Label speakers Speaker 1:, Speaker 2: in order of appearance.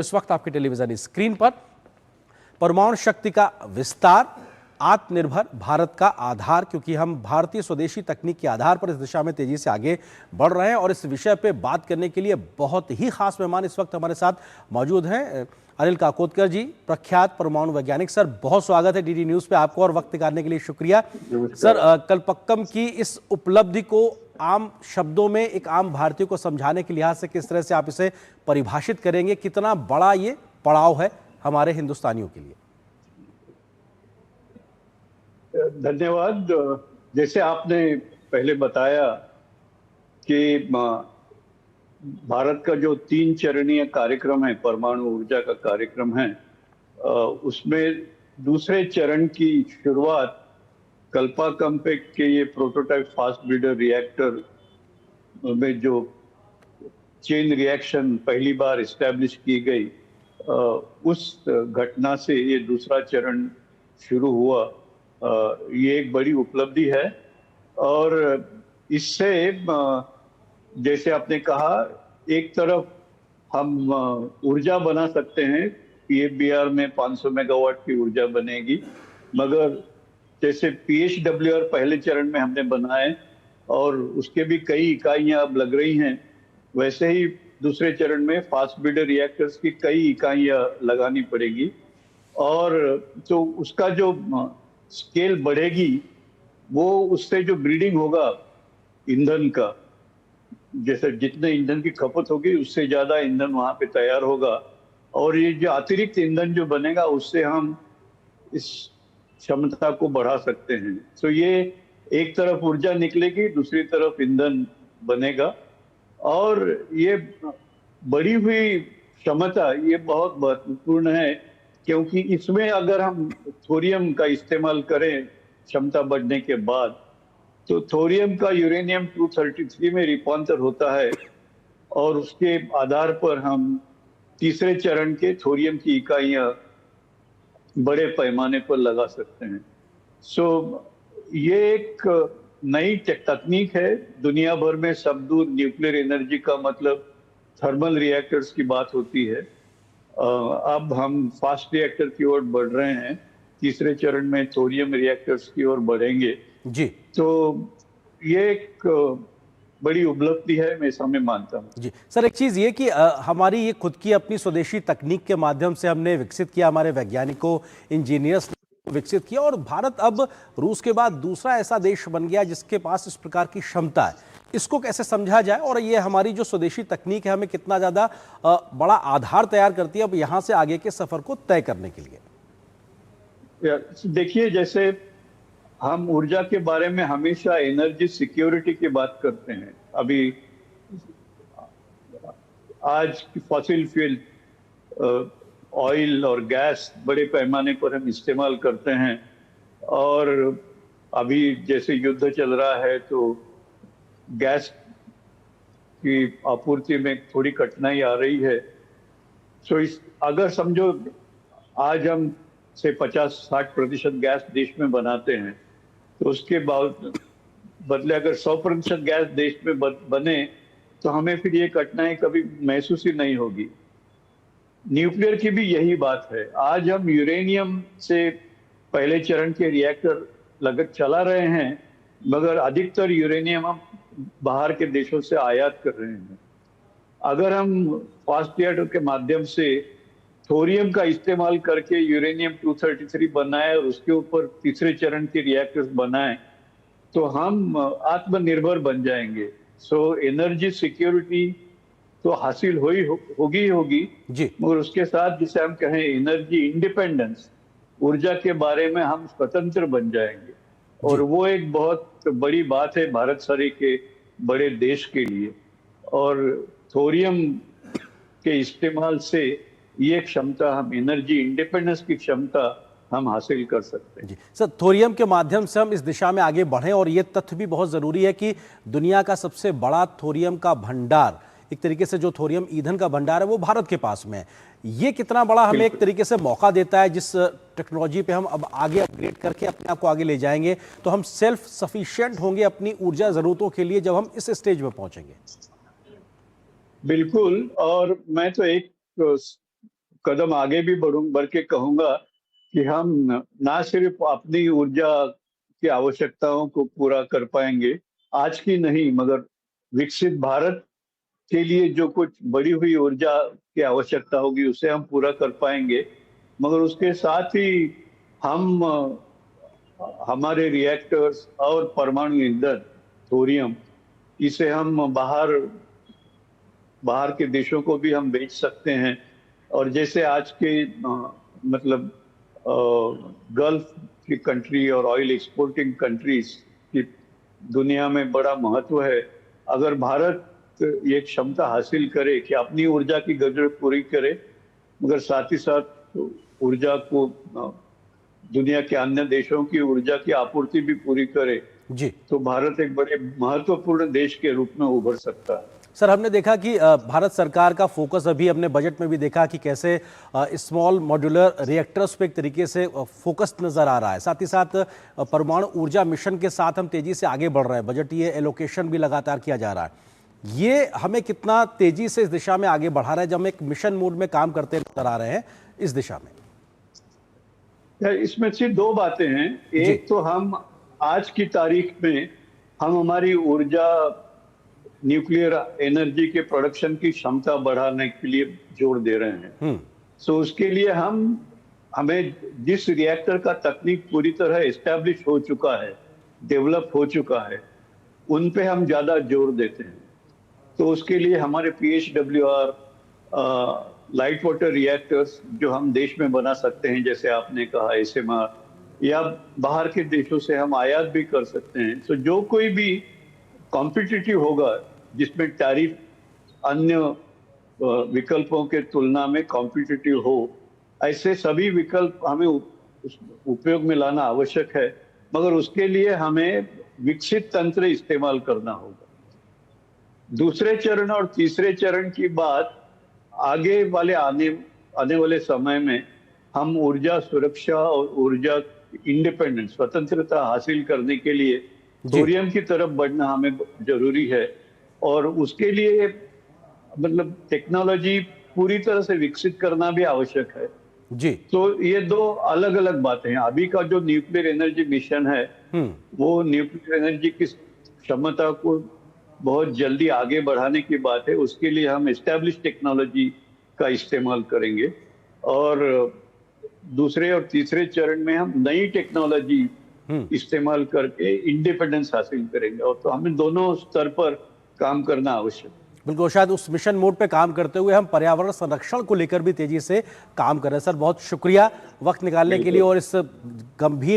Speaker 1: इस वक्त आपके टेलीविजन स्क्रीन पर परमाणु शक्ति का विस्तार, आत्मनिर्भर भारत का आधार, क्योंकि हम भारतीय स्वदेशी तकनीक के आधार पर इस दिशा में तेजी से आगे बढ़ रहे हैं। और इस विषय पे बात करने के लिए बहुत ही खास मेहमान इस वक्त हमारे साथ मौजूद हैं। अनिल काकोदकर जी, प्रख्यात परमाणु वैज्ञानिक। सर, बहुत स्वागत है डीडी न्यूज पे आपको और वक्त निकालने के लिए शुक्रिया। सर, कल्पक्कम की इस उपलब्धि को आम शब्दों में एक आम भारतीय को समझाने के लिहाज से किस तरह से आप इसे परिभाषित करेंगे? कितना बड़ा ये पड़ाव है हमारे हिंदुस्तानियों के लिए?
Speaker 2: धन्यवाद। जैसे आपने पहले बताया कि भारत का जो 3 चरणीय कार्यक्रम है, परमाणु ऊर्जा का कार्यक्रम है, उसमें दूसरे चरण की शुरुआत कल्पाकम पे के ये प्रोटोटाइप फास्ट ब्रीडर रिएक्टर में जो चेन रिएक्शन पहली बार इस्टेब्लिश की गई, उस घटना से ये दूसरा चरण शुरू हुआ। ये एक बड़ी उपलब्धि है और इससे जैसे आपने कहा, एक तरफ हम ऊर्जा बना सकते हैं, पीएफबीआर में 500 मेगावाट की ऊर्जा बनेगी, मगर जैसे पीएचडब्ल्यूआर पहले चरण में हमने बनाए और उसके भी कई इकाइयां अब लग रही हैं, वैसे ही दूसरे चरण में फास्ट ब्रीडर रिएक्टर्स की कई इकाइयां लगानी पड़ेगी। और तो उसका जो स्केल बढ़ेगी, वो उससे जो ब्रीडिंग होगा ईंधन का, जैसे जितने ईंधन की खपत होगी उससे ज्यादा ईंधन वहां पे तैयार होगा। और ये जो अतिरिक्त ईंधन जो बनेगा, उससे हम इस क्षमता को बढ़ा सकते हैं। तो ये एक तरफ ऊर्जा निकलेगी, दूसरी तरफ ईंधन बनेगा। और ये बढ़ी हुई क्षमता ये बहुत महत्वपूर्ण है, क्योंकि इसमें अगर हम थोरियम का इस्तेमाल करें क्षमता बढ़ने के बाद, तो थोरियम का यूरेनियम 233 में रूपांतर होता है और उसके आधार पर हम तीसरे चरण के थोरियम की इकाइयां बड़े पैमाने पर लगा सकते हैं। ये एक नई तकनीक है। दुनिया भर में सब दूर न्यूक्लियर एनर्जी का मतलब थर्मल रिएक्टर्स की बात होती है। अब हम फास्ट रिएक्टर की ओर बढ़ रहे हैं, तीसरे चरण में थोरियम रिएक्टर्स की ओर बढ़ेंगे
Speaker 1: जी।
Speaker 2: तो ये एक बड़ी उपलब्धि है, मैं ऐसा मैं मानता हूँ।
Speaker 1: जी सर, एक चीज़ ये कि हमारी ये खुद की अपनी स्वदेशी तकनीक के माध्यम से हमने विकसित किया, हमारे वैज्ञानिकों, इंजीनियर्स ने विकसित किया, और भारत अब रूस के बाद दूसरा ऐसा देश बन गया जिसके पास इस प्रकार की क्षमता है। इसको कैसे समझा जाए और ये हमारी जो स्वदेशी तकनीक है हमें कितना ज़्यादा बड़ा आधार तैयार करती है अब यहाँ से आगे के सफ़र को तय करने के लिए?
Speaker 2: देखिए, जैसे हम ऊर्जा के बारे में हमेशा एनर्जी सिक्योरिटी की बात करते हैं। अभी आज की फॉसिल फ्यूल ऑयल और गैस बड़े पैमाने पर हम इस्तेमाल करते हैं, और अभी जैसे युद्ध चल रहा है तो गैस की आपूर्ति में थोड़ी कठिनाई आ रही है। अगर समझो आज हम से 50-60% गैस देश में बनाते हैं, तो उसके बदले अगर 100% गैस देश में बने तो हमें फिर ये कठिनाई कभी महसूस ही नहीं होगी। न्यूक्लियर की भी यही बात है। आज हम यूरेनियम से पहले चरण के रिएक्टर चला रहे हैं, मगर अधिकतर यूरेनियम हम बाहर के देशों से आयात कर रहे हैं। अगर हम फास्ट रिएक्टर के माध्यम से थोरियम का इस्तेमाल करके यूरेनियम 233 बनाए और उसके ऊपर तीसरे चरण के रिएक्टर्स बनाए, तो हम आत्मनिर्भर बन जाएंगे। एनर्जी सिक्योरिटी तो हासिल होगी
Speaker 1: जी,
Speaker 2: मगर उसके साथ जिसे हम कहें एनर्जी इंडिपेंडेंस, ऊर्जा के बारे में हम स्वतंत्र बन जाएंगे। और वो एक बहुत बड़ी बात है भारत सारी के बड़े देश के लिए। और थोरियम के इस्तेमाल से ये क्षमता, हम एनर्जी इंडिपेंडेंस की क्षमता हम हासिल कर सकते हैं।
Speaker 1: जी सर, थोरियम के माध्यम से हम इस दिशा में आगे बढ़ें, और ये तथ्य भी बहुत ज़रूरी है कि दुनिया का सबसे बड़ा थोरियम का भंडार, एक तरीके से जो थोरियम ईंधन का भंडार है वो भारत के पास में है। ये कितना बड़ा हमें एक तरीके से मौका देता है, जिस टेक्नोलॉजी पे हम अब आगे अपग्रेड करके अपने आप को आगे ले जाएंगे तो हम सेल्फ सफिशिएंट होंगे अपनी ऊर्जा ज़रूरतों के लिए जब हम इस स्टेज में पहुंचेंगे।
Speaker 2: बिल्कुल। और मैं तो एक कदम आगे भी बढ़ के कहूंगा कि हम ना सिर्फ अपनी ऊर्जा की आवश्यकताओं को पूरा कर पाएंगे आज की नहीं, मगर विकसित भारत के लिए जो कुछ बढ़ी हुई ऊर्जा की आवश्यकता होगी उसे हम पूरा कर पाएंगे। मगर उसके साथ ही हम हमारे रिएक्टर्स और परमाणु ईंधन थोरियम, इसे हम बाहर के देशों को भी हम बेच सकते हैं। और जैसे आज के मतलब गल्फ की कंट्री और ऑयल एक्सपोर्टिंग कंट्रीज की दुनिया में बड़ा महत्व है। अगर भारत ये क्षमता हासिल करे कि अपनी ऊर्जा की जरूरत पूरी करे, मगर साथ ही साथ ऊर्जा को दुनिया के अन्य देशों की ऊर्जा की आपूर्ति भी पूरी करे,
Speaker 1: जी
Speaker 2: तो भारत एक बड़े महत्वपूर्ण देश के रूप में उभर सकता है।
Speaker 1: सर, हमने देखा कि भारत सरकार का फोकस अभी अपने बजट में भी देखा कि कैसे स्मॉल मॉड्यूलर रिएक्टर्स पे एक तरीके से फोकस नजर आ रहा है। साथ ही साथ परमाणु ऊर्जा मिशन के साथ हम तेजी से आगे बढ़ रहे हैं, बजटीय एलोकेशन भी लगातार किया जा रहा है। ये हमें कितना तेजी से इस दिशा में आगे बढ़ा रहा है जब हम एक मिशन मोड में काम करते नजर आ रहे हैं इस दिशा में?
Speaker 2: इसमें सिर्फ दो बातें हैं। एक तो हम आज की तारीख में हम हमारी ऊर्जा न्यूक्लियर एनर्जी के प्रोडक्शन की क्षमता बढ़ाने के लिए जोर दे रहे हैं। सो उसके लिए हमें जिस रिएक्टर का तकनीक पूरी तरह एस्टैब्लिश हो चुका है, डेवलप हो चुका है, उन पे हम ज्यादा जोर देते हैं। तो उसके लिए हमारे PHWR लाइट वाटर रिएक्टर्स जो हम देश में बना सकते हैं, जैसे आपने कहा SMR, या बाहर के देशों से हम आयात भी कर सकते हैं। तो जो कोई भी कॉम्पिटिटिव होगा जिसमें टैरिफ अन्य विकल्पों के तुलना में कॉम्पिटिटिव हो, ऐसे सभी विकल्प हमें उपयोग में लाना आवश्यक है। मगर उसके लिए हमें विकसित तंत्र इस्तेमाल करना होगा। दूसरे चरण और तीसरे चरण की बात आगे वाले आने वाले समय में हम ऊर्जा सुरक्षा और ऊर्जा इंडिपेंडेंस, स्वतंत्रता हासिल करने के लिए थोरियम की तरफ बढ़ना हमें जरूरी है। और उसके लिए मतलब टेक्नोलॉजी पूरी तरह से विकसित करना भी आवश्यक है।
Speaker 1: जी
Speaker 2: तो ये दो अलग अलग बातें हैं। अभी का जो न्यूक्लियर एनर्जी मिशन है वो न्यूक्लियर एनर्जी की क्षमता को बहुत जल्दी आगे बढ़ाने की बात है। उसके लिए हम एस्टैब्लिश टेक्नोलॉजी का इस्तेमाल करेंगे और दूसरे और तीसरे चरण में हम नई टेक्नोलॉजी इस्तेमाल करके इंडिपेंडेंस हासिल करेंगे। और तो हमें दोनों स्तर पर काम करना आवश्यक है।
Speaker 1: बिल्कुल, शायद उस मिशन मोड पे काम करते हुए हम पर्यावरण संरक्षण को लेकर भी तेजी से काम कर रहे हैं। सर, बहुत शुक्रिया वक्त निकालने के लिए और इस गंभीर